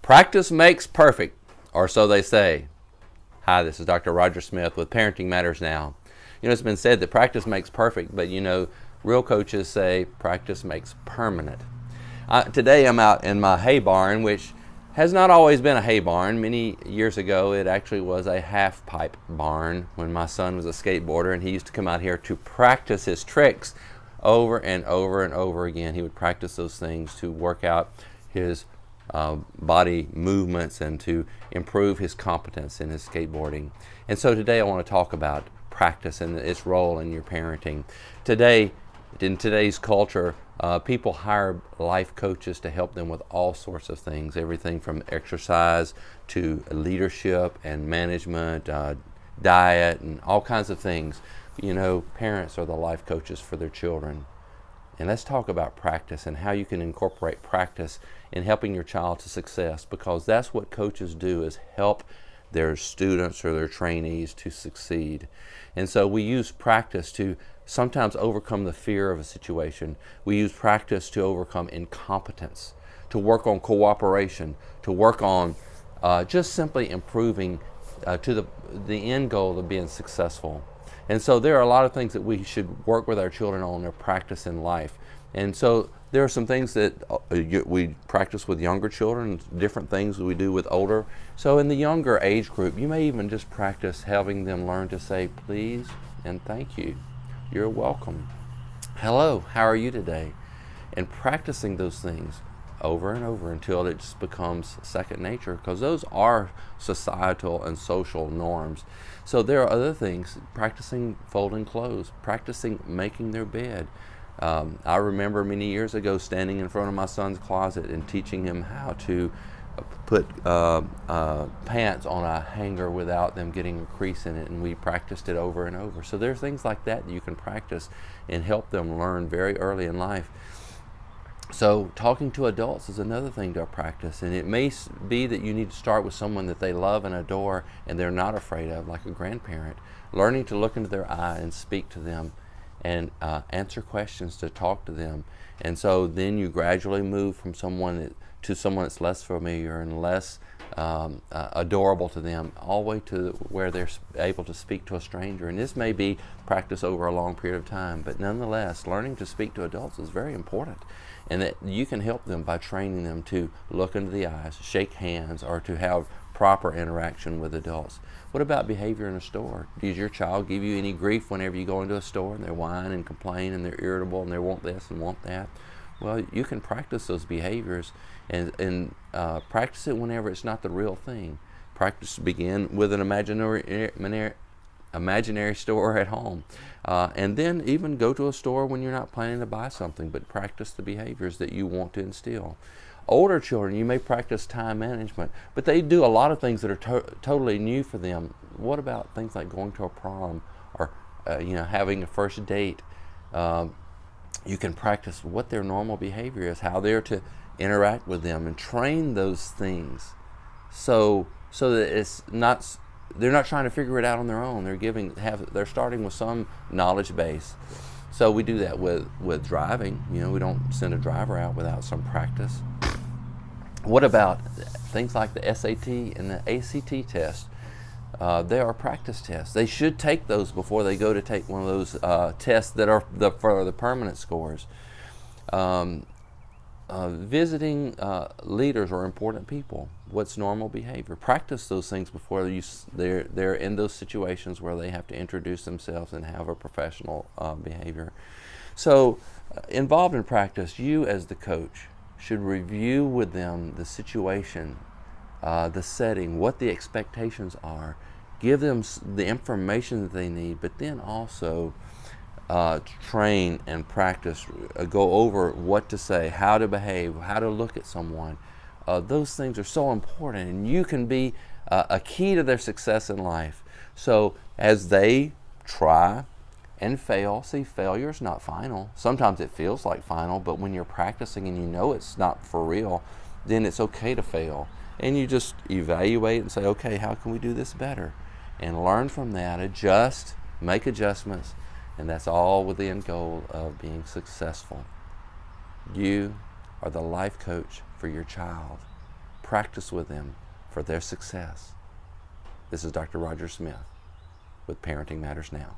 Practice makes perfect, or so they say. Hi, this is Dr. Roger Smith with Parenting Matters Now. It's been said that practice makes perfect, but real coaches say practice makes permanent. Today I'm out in my hay barn, which has not always been a hay barn. Many years ago, it actually was a half pipe barn when my son was a skateboarder, and he used to come out here to practice his tricks over and over and over again. He would practice those things to work out his body movements and to improve his competence in his skateboarding. And so today I want to talk about practice and its role in your parenting. Today, in today's culture, people hire life coaches to help them with all sorts of things, everything from exercise to leadership and management, diet, and all kinds of things. Parents are the life coaches for their children. And let's talk about practice and how you can incorporate practice in helping your child to success, because that's what coaches do, is help their students or their trainees to succeed. And so we use practice to sometimes overcome the fear of a situation. We use practice to overcome incompetence, to work on cooperation, to work on just simply improving to the end goal of being successful. And so there are a lot of things that we should work with our children on their practice in life. And so there are some things that we practice with younger children, different things that we do with older. So in the younger age group, you may even just practice having them learn to say please and thank you. You're welcome. Hello, how are you today? And practicing those things over and over until it just becomes second nature, because those are societal and social norms. So there are other things, practicing folding clothes, practicing making their bed. I remember many years ago standing in front of my son's closet and teaching him how to put pants on a hanger without them getting a crease in it, and we practiced it over and over. So there's things like that you can practice and help them learn very early in life. So talking to adults is another thing to practice, and it may be that you need to start with someone that they love and adore and they're not afraid of, like a grandparent. Learning to look into their eye and speak to them and answer questions, to talk to them. And so then you gradually move from someone to someone that's less familiar and less adorable to them, all the way to where they're able to speak to a stranger. And this may be practice over a long period of time, but nonetheless, learning to speak to adults is very important. And that you can help them by training them to look into the eyes, shake hands, or to have proper interaction with adults. What about behavior in a store? Does your child give you any grief whenever you go into a store and they whine and complain and they're irritable and they want this and want that? Well, you can practice those behaviors and practice it whenever it's not the real thing. Practice begin with an imaginary store at home, and then even go to a store when you're not planning to buy something, but practice the behaviors that you want to instill. Older children, you may practice time management, but they do a lot of things that are totally new for them. What about things like going to a prom or having a first date? You can practice what their normal behavior is, how they're to interact with them, and train those things so that it's not, they're not trying to figure it out on their own. They're starting with some knowledge base. So we do that with driving. We don't send a driver out without some practice. What about things like the SAT and the ACT test? They are practice tests. They should take those before they go to take one of those tests that are for the permanent scores. Visiting leaders or important people. What's normal behavior? Practice those things before they're in those situations where they have to introduce themselves and have a professional behavior. So, involved in practice, you as the coach should review with them the situation, the setting, what the expectations are. Give them the information that they need, but then also train and practice, go over what to say, how to behave, how to look at someone. Those things are so important, and you can be a key to their success in life. So as they try and fail, see, failure is not final. Sometimes it feels like final, but when you're practicing and you know it's not for real, then it's okay to fail. And you just evaluate and say, okay, how can we do this better? And learn from that, adjust, make adjustments, and that's all with the end goal of being successful. You are the life coach for your child. practice with them for their success. This is Dr. Roger Smith with Parenting Matters Now.